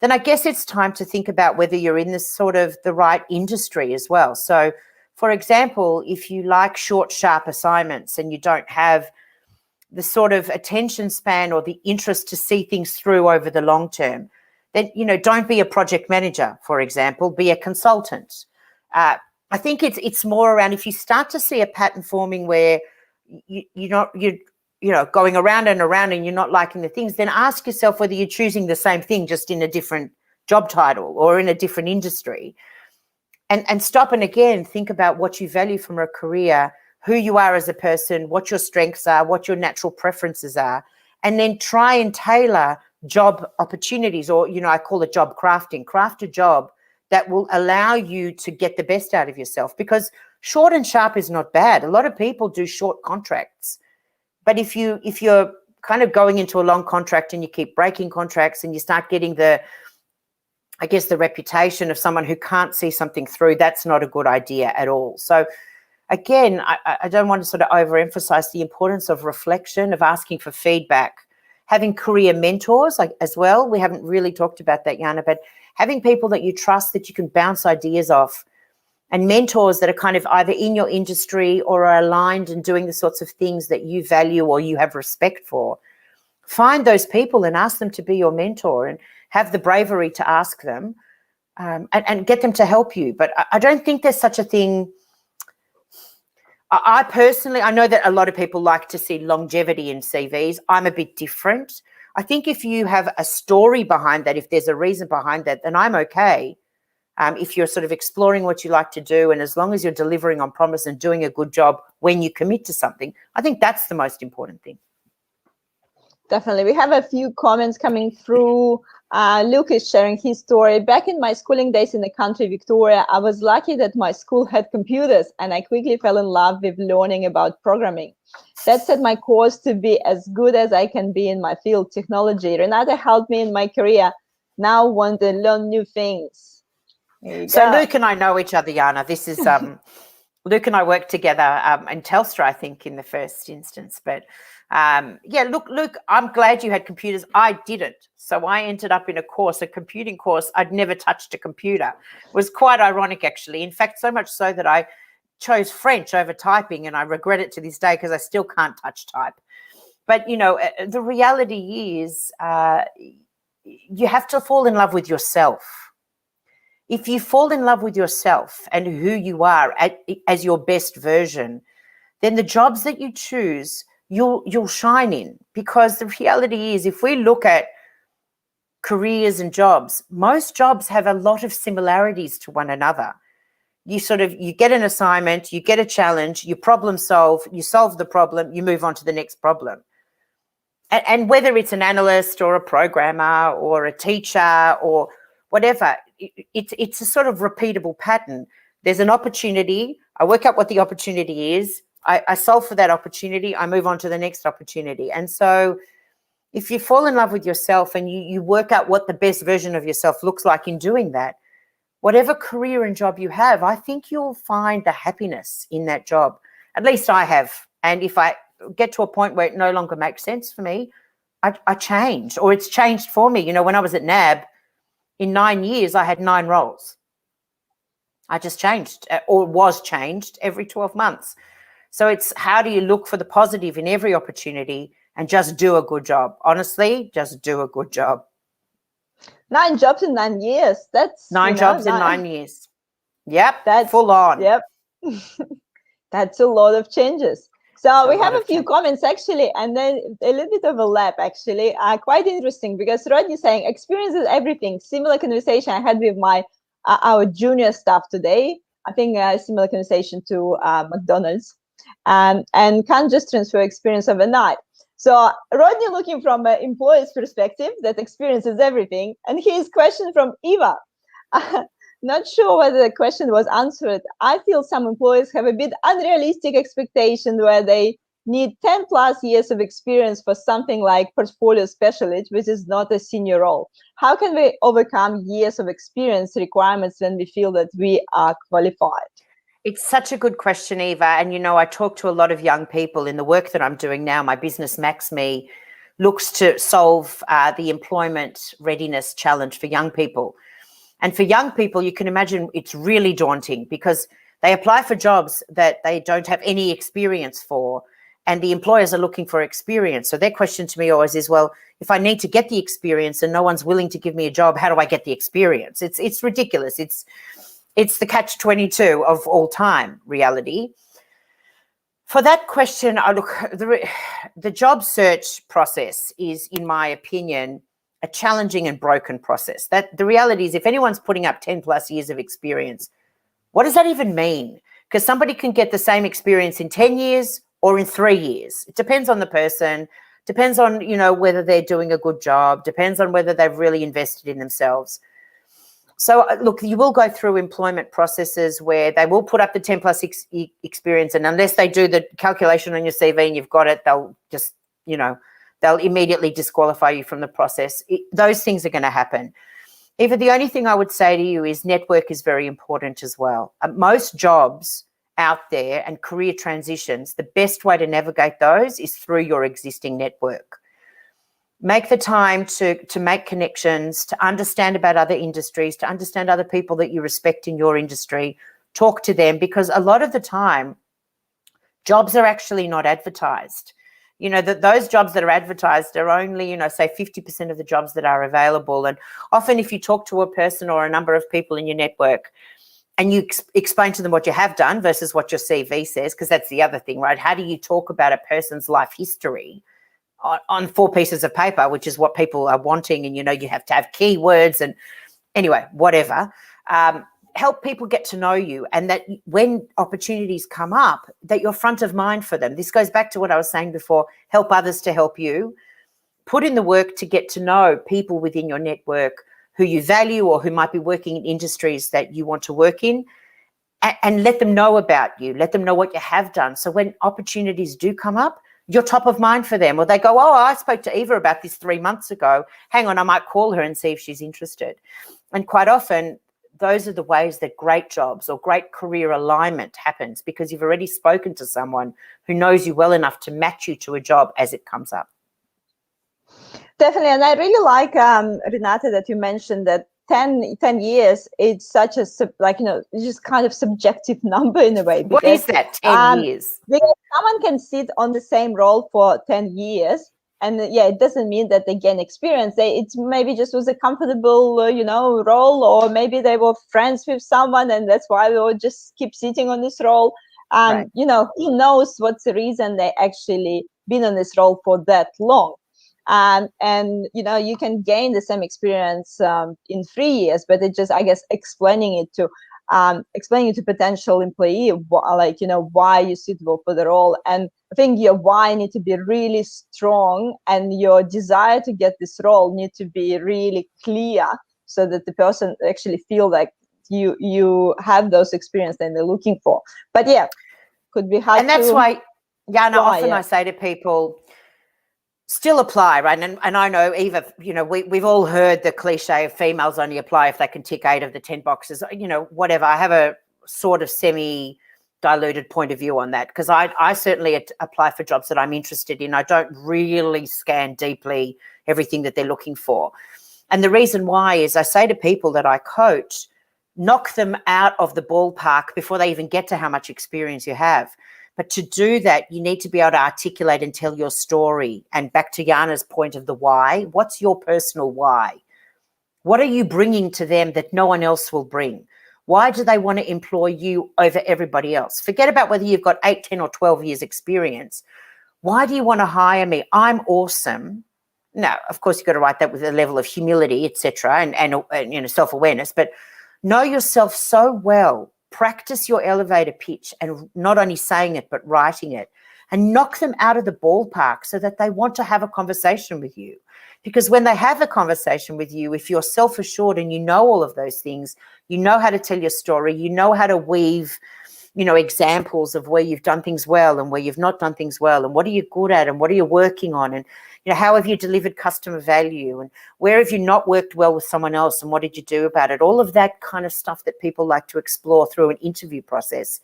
then I guess it's time to think about whether you're in this sort of the right industry as well. So, for example, if you like short, sharp assignments and you don't have the sort of attention span or the interest to see things through over the long term, then, don't be a project manager, for example, be a consultant. I think it's more around, if you start to see a pattern forming where you're going around and around and you're not liking the things, then ask yourself whether you're choosing the same thing just in a different job title or in a different industry. And stop and again think about what you value from a career, who you are as a person, what your strengths are, what your natural preferences are, and then try and tailor job opportunities, or, I call it job crafting. Craft a job that will allow you to get the best out of yourself, because short and sharp is not bad. A lot of people do short contracts, but if you're kind of going into a long contract and you keep breaking contracts and you start getting the reputation of someone who can't see something through, that's not a good idea at all. So again, I don't want to sort of overemphasize the importance of reflection, of asking for feedback, having career mentors as well. We haven't really talked about that, Jana, but having people that you trust that you can bounce ideas off, and mentors that are kind of either in your industry or are aligned and doing the sorts of things that you value or you have respect for. Find those people and ask them to be your mentor, and have the bravery to ask them, and get them to help you. But I don't think there's such a thing. I personally, I know that a lot of people like to see longevity in CVs. I'm a bit different. I think if you have a story behind that, if there's a reason behind that, then I'm okay. If you're sort of exploring what you like to do, and as long as you're delivering on promise and doing a good job when you commit to something, I think that's the most important thing. Definitely. We have a few comments coming through. Luke is sharing his story. Back in my schooling days in the country, Victoria, I was lucky that my school had computers, and I quickly fell in love with learning about programming. That set my course to be as good as I can be in my field, technology. Renata helped me in my career. Now want to learn new things. So Luke and I know each other, Jana. This is Luke and I worked together in Telstra, I think, in the first instance. But Luke, I'm glad you had computers. I didn't. So I ended up in a computing course. I'd never touched a computer. It was quite ironic, actually. In fact, so much so that I chose French over typing, and I regret it to this day because I still can't touch type. But, the reality is you have to fall in love with yourself. If you fall in love with yourself and who you are as your best version, then the jobs that you choose, you'll shine in. Because the reality is, if we look at careers and jobs, most jobs have a lot of similarities to one another. You get an assignment, you get a challenge, you problem solve, you solve the problem, you move on to the next problem. And whether it's an analyst or a programmer or a teacher or whatever, it's a sort of repeatable pattern. There's an opportunity. I work out what the opportunity is. I solve for that opportunity. I move on to the next opportunity. And so if you fall in love with yourself and you work out what the best version of yourself looks like in doing that, whatever career and job you have, I think you'll find the happiness in that job. At least I have. And if I get to a point where it no longer makes sense for me, I change, or it's changed for me. When I was at NAB, in 9 years, I had 9 roles. I just changed, or was changed every 12 months. So it's, how do you look for the positive in every opportunity and just do a good job? Honestly, just do a good job. 9 jobs in 9 years. That's 9 jobs in 9 years. Yep, that's full on. Yep. That's a lot of changes. So we have a few comments actually, and then a little bit overlap actually. Quite interesting, because Rodney saying experience is everything. Similar conversation I had with our junior staff today. I think a similar conversation to McDonald's, and can't just transfer experience overnight. So Rodney looking from an employer's perspective, that experience is everything. And his question from Eva. Not sure whether the question was answered. I feel some employers have a bit unrealistic expectation where they need 10 plus years of experience for something like portfolio specialist, which is not a senior role. How can we overcome years of experience requirements when we feel that we are qualified? It's such a good question, Eva. And, I talk to a lot of young people in the work that I'm doing now. My business, MaxMe, looks to solve the employment readiness challenge for young people. And for young people, you can imagine it's really daunting, because they apply for jobs that they don't have any experience for. and the employers are looking for experience. So their question to me always is, well, if I need to get the experience and no one's willing to give me a job, how do I get the experience? It's ridiculous. It's the catch-22 of all time reality. For that question, the job search process is, in my opinion, a challenging and broken process. That the reality is, if anyone's putting up 10 plus years of experience, what does that even mean? Because somebody can get the same experience in 10 years or in 3 years. It depends on the person, depends on, whether they're doing a good job, depends on whether they've really invested in themselves. So look, you will go through employment processes where they will put up the 10 plus experience, and unless they do the calculation on your CV and you've got it, they'll just, they'll immediately disqualify you from the process. Those things are going to happen. Eva, the only thing I would say to you is network is very important as well. Most jobs out there and career transitions, the best way to navigate those is through your existing network. Make the time to make connections, to understand about other industries, to understand other people that you respect in your industry. Talk to them, because a lot of the time, jobs are actually not advertised. That those jobs that are advertised are only, say 50% of the jobs that are available. And often if you talk to a person or a number of people in your network and you explain to them what you have done versus what your CV says, because that's the other thing, right? How do you talk about a person's life history on 4 pieces of paper, which is what people are wanting? And, you have to have keywords and anyway, whatever. Help people get to know you, and that when opportunities come up, that you're front of mind for them. This goes back to what I was saying before, help others to help you. Put in the work to get to know people within your network who you value or who might be working in industries that you want to work in, and let them know about you. Let them know what you have done. So when opportunities do come up, you're top of mind for them. Or they go, oh, I spoke to Eva about this 3 months ago. Hang on, I might call her and see if she's interested. And quite often, those are the ways that great jobs or great career alignment happens, because you've already spoken to someone who knows you well enough to match you to a job as it comes up. Definitely. And I really like, Renata, that you mentioned that 10 years, it's such a, just kind of subjective number in a way. Because, what is that, 10 years? Because someone can sit on the same role for 10 years. And it doesn't mean that they gain experience. It's maybe just was a comfortable, role, or maybe they were friends with someone, and that's why they would just keep sitting on this role. Right. Who knows what's the reason they actually been on this role for that long. And you can gain the same experience in 3 years, but it just, I guess, explaining it to potential employee, why you're suitable for the role. And I think your why need to be really strong, and your desire to get this role need to be really clear, so that the person actually feel like you have those experience that they're looking for. But could be hard. And that's why, I say to people, still apply, right? And I know, Eva, we've all heard the cliche of females only apply if they can tick 8 of the 10 boxes, whatever. I have a sort of semi-diluted point of view on that, because I certainly apply for jobs that I'm interested in. I don't really scan deeply everything that they're looking for. And the reason why is I say to people that I coach, knock them out of the ballpark before they even get to how much experience you have. But to do that, you need to be able to articulate and tell your story. And back to Jana's point of the why, what's your personal why? What are you bringing to them that no one else will bring? Why do they want to employ you over everybody else? Forget about whether you've got 8, 10 or 12 years experience. Why do you want to hire me? I'm awesome. Now, of course, you've got to write that with a level of humility, etc., and self-awareness, but know yourself so well. Practice your elevator pitch, and not only saying it, but writing it, and knock them out of the ballpark so that they want to have a conversation with you. Because when they have a conversation with you, if you're self-assured and you know all of those things, you know how to tell your story, you know how to weave, examples of where you've done things well and where you've not done things well, and what are you good at and what are you working on, and how have you delivered customer value, and where have you not worked well with someone else and what did you do about it? All of that kind of stuff that people like to explore through an interview process.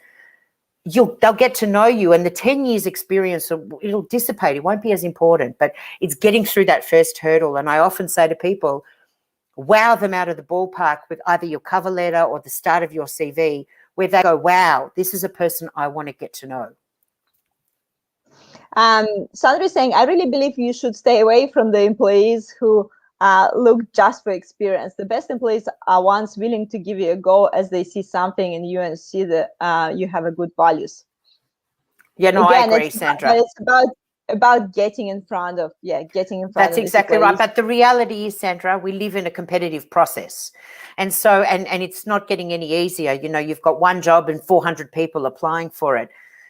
They'll get to know you, and the 10 years experience, it'll dissipate. It won't be as important, but it's getting through that first hurdle. And I often say to people, wow them out of the ballpark with either your cover letter or the start of your CV, where they go, wow, this is a person I want to get to know. Sandra is saying, I really believe you should stay away from the employees who look just for experience. The best employees are ones willing to give you a go as they see something in you and see that you have a good values. Yeah, no, I Again, agree, Sandra. it's about getting in front of That's these exactly right. employees. But the reality is, Sandra, we live in a competitive process. And so, and it's not getting any easier. You know, you've got one job and 400 people applying for it.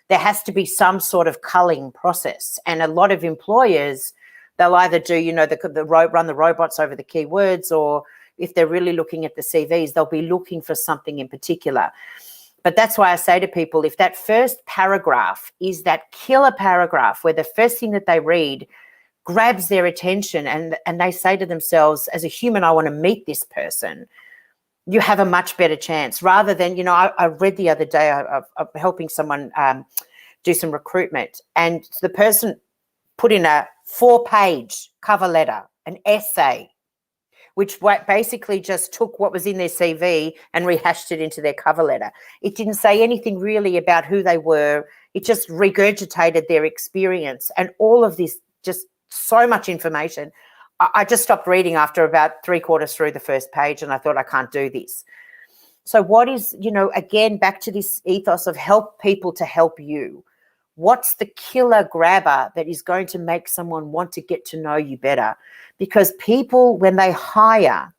There has to be some sort of culling process. And a lot of employers, they'll either do, you know, run the robots over the keywords, or if they're really looking at the CVs, they'll be looking for something in particular. But that's why I say to people, if that first paragraph is that killer paragraph where the first thing that they read grabs their attention, and they say to themselves, as a human, I want to meet this person, you have a much better chance, rather than, you know, I read the other day, I'm helping someone do some recruitment, and the person put in a 4-page cover letter, an essay, which basically just took what was in their CV and rehashed it into their cover letter. It didn't say anything really about who they were. It just regurgitated their experience, and all of this, just so much information. I just stopped reading after about 3/4 through the first page, and I thought, I can't do this. So what is, you know, again, back to this ethos of help people to help you. What's the killer grabber that is going to make someone want to get to know you better? Because people, when they hire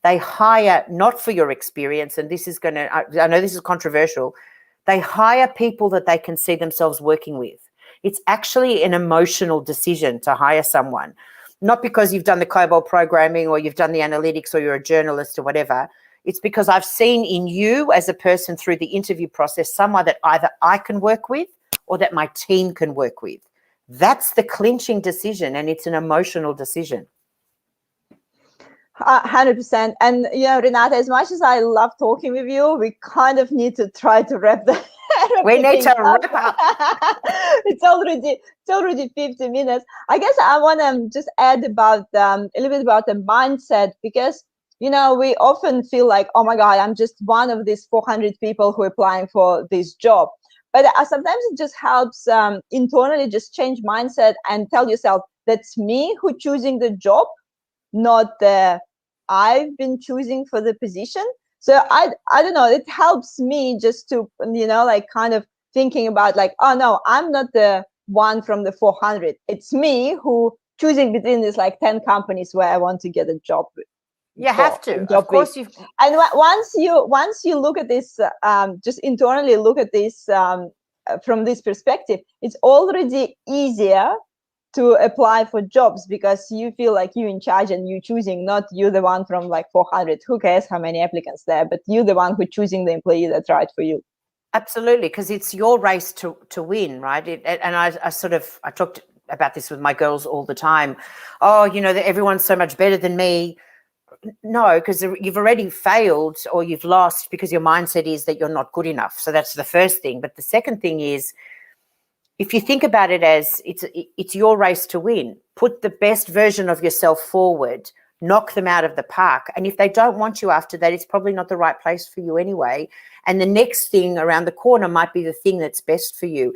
not for your experience, and this is going to, I know this is controversial, they hire people that they can see themselves working with. It's actually an emotional decision to hire someone, not because you've done the COBOL programming or you've done the analytics or you're a journalist or whatever. It's because I've seen in you as a person through the interview process someone that either I can work with or that my team can work with. That's the clinching decision, and it's an emotional decision. 100%. And you know, Renata, as much as I love talking with you, we kind of need to try to wrap the we need to wrap up. it's already 50 minutes. I guess I want to just add about a little bit about the mindset, because you know, we often feel like, oh my God, I'm just one of these 400 people who are applying for this job. But sometimes it just helps internally just change mindset and tell yourself, that's me who choosing the job, not the I've been choosing for the position. So I don't know, it helps me just to, you know, like kind of thinking about like, oh no, I'm not the one from the 400. It's me who choosing between these like 10 companies where I want to get a job with. You have to, of course. And once you look at this, just internally look at this from this perspective, it's already easier to apply for jobs, because you feel like you're in charge and you're choosing, not you the one from like 400. Who cares how many applicants there, but you the one who choosing the employee that's right for you. Absolutely, because it's your race to win, right? And I talked about this with my girls all the time. Oh, you know, that everyone's so much better than me. No, because you've already failed or you've lost because your mindset is that you're not good enough. So that's the first thing. But the second thing is, if you think about it as it's your race to win, put the best version of yourself forward, knock them out of the park. And if they don't want you after that, it's probably not the right place for you anyway. And the next thing around the corner might be the thing that's best for you.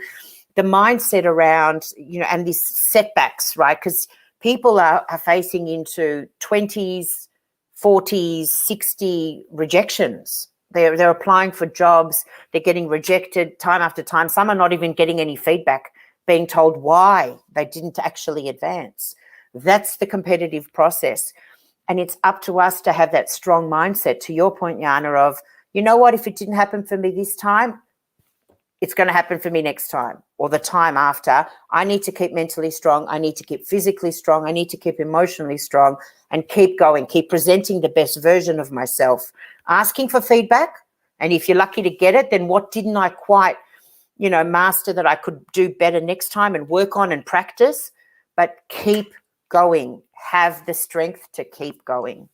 The mindset around, you know, and these setbacks, right? Because people are facing into 20s, 40s, 60 rejections. They're applying for jobs. They're getting rejected time after time. Some are not even getting any feedback, being told why they didn't actually advance. That's the competitive process. And it's up to us to have that strong mindset, to your point, Jana, of, you know what, if it didn't happen for me this time, it's going to happen for me next time or the time after. I need to keep mentally strong. I need to keep physically strong. I need to keep emotionally strong and keep going, keep presenting the best version of myself, asking for feedback. And if you're lucky to get it, then what didn't I quite, you know, master that I could do better next time and work on and practice, but keep going. Have the strength to keep going.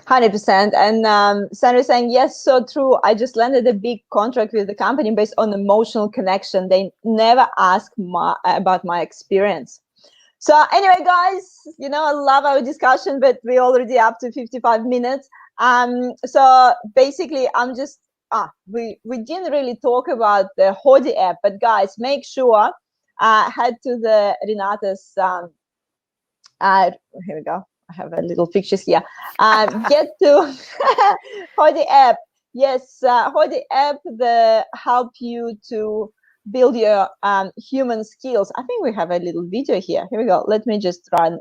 100%. And Sandra saying, yes, so true. I just landed a big contract with the company based on emotional connection. They never ask about my experience. So anyway, guys, you know, I love our discussion, but we're already up to 55 minutes. So basically, I'm just, we didn't really talk about the Hodi app, but guys, make sure head to the Renata's. Here we go. I have a little pictures here. Get to Hodi app. Yes, Hodi app the help you to build your human skills. I think we have a little video here. Here we go. Let me just run.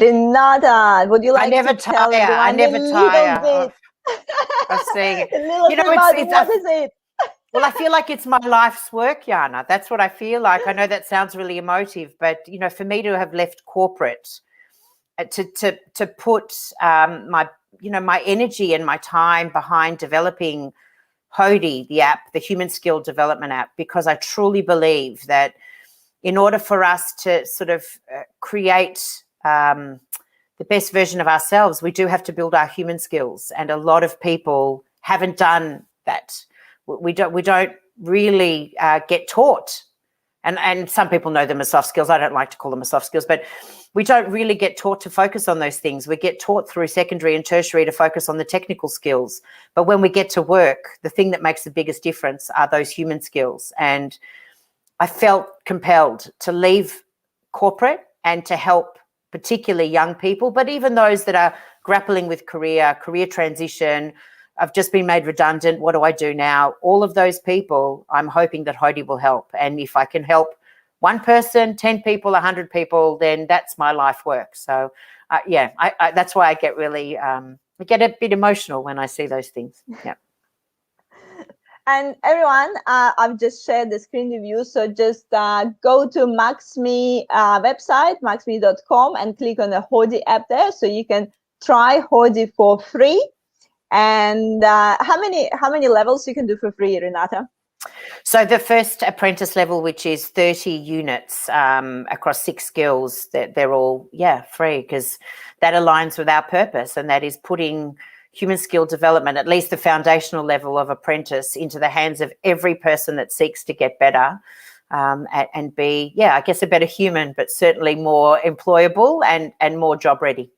Renata, would you like to tell everyone a little bit? Of seeing it. A little bit about what is it? Well, I feel like it's my life's work, Jana. That's what I feel like. I know that sounds really emotive, but for me to have left corporate, to put my energy and my time behind developing Hodi, the app, the human skill development app, because I truly believe that in order for us to sort of create the best version of ourselves, we do have to build our human skills, and a lot of people haven't done that. We don't really get taught, and some people know them as soft skills. I don't like to call them as soft skills, but we don't really get taught to focus on those things. We get taught through secondary and tertiary to focus on the technical skills, but when we get to work, the thing that makes the biggest difference are those human skills. And I felt compelled to leave corporate and to help particularly young people, but even those that are grappling with career transition. I've just been made redundant. What do I do now? All of those people, I'm hoping that Hodi will help. And if I can help one person, 10 people, 100 people, then that's my life work. So, I that's why I get really, I get a bit emotional when I see those things. Yeah. And everyone, I've just shared the screen with you. So just go to MaxMe website, maxme.com, and click on the Hodi app there. So you can try Hodi for free. And how many levels you can do for free, Renata? So the first apprentice level, which is 30 units across 6 skills, they're all, free, because that aligns with our purpose, and that is putting human skill development, at least the foundational level of apprentice, into the hands of every person that seeks to get better and be, I guess, a better human, but certainly more employable and more job ready.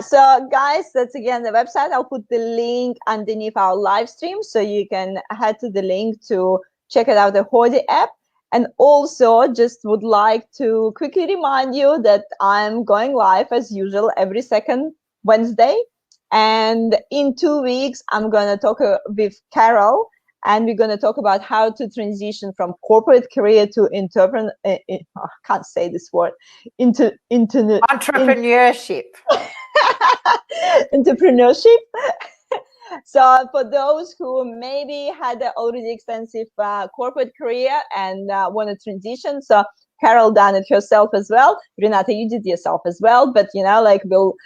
So guys, that's again the website. I'll put the link underneath our live stream, so you can head to the link to check it out, the Hodi app. And also just would like to quickly remind you that I'm going live as usual every second Wednesday. And in 2 weeks, I'm going to talk with Carol, and we're going to talk about how to transition from corporate career to I can't say this word, into entrepreneurship. Entrepreneurship. So for those who maybe had an already extensive corporate career and want to transition, so Carol done it herself as well. Renata, you did yourself as well, but we'll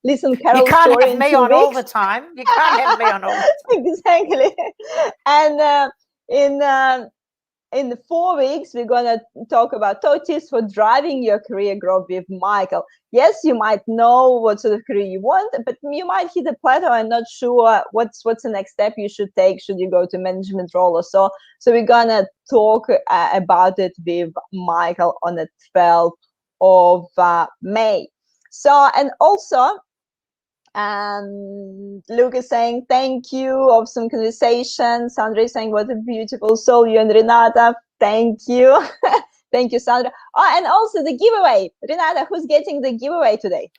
listen Carol's story. You can't have me on all the time. You can't have me on all the time. Exactly. And in 4 weeks, we're going to talk about top tips for driving your career growth with Michael. Yes, you might know what sort of career you want, but you might hit a plateau and not sure what's the next step you should take. Should you go to management role or so? So we're going to talk about it with Michael on the 12th of May. So, and also, Luke is saying thank you, awesome conversation. Sandra is saying what a beautiful soul, you and Renata. Thank you. Thank you, Sandra. Oh, and also the giveaway. Renata, who's getting the giveaway today?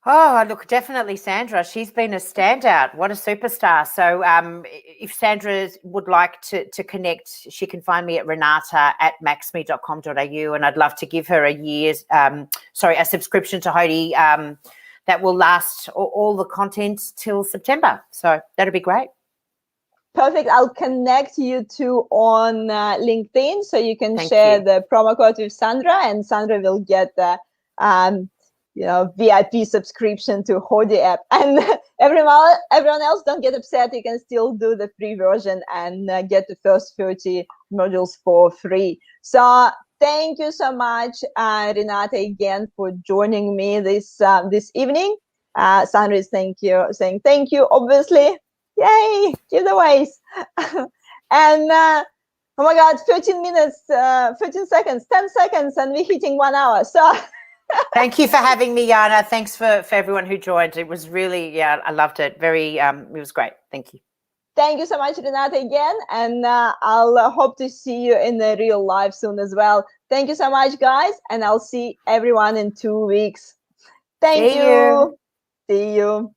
Oh, look, definitely Sandra. She's been a standout. What a superstar. So if Sandra would like to connect, she can find me at renata@maxme.com.au, and I'd love to give her a subscription to Hodi that will last all the content till September. So that'd be great. Perfect. I'll connect you two on LinkedIn, so you can share the promo code with Sandra, and Sandra will get the VIP subscription to Hodi app. And everyone else, don't get upset. You can still do the free version and get the first 30 modules for free. So Thank you so much, Renata, again for joining me this evening. Sandra is saying thank you, obviously. Yay, giveaways. And oh my God, 13 minutes, 15 seconds, 10 seconds, and we're hitting 1 hour. So Thank you for having me, Yana. Thanks for everyone who joined. It was really, yeah, I loved it. It was great. Thank you. thank you so much, Renata, again. And I'll hope to see you in the real life soon as well. Thank you so much, guys. And I'll see everyone in 2 weeks. Thank See you. you. See you.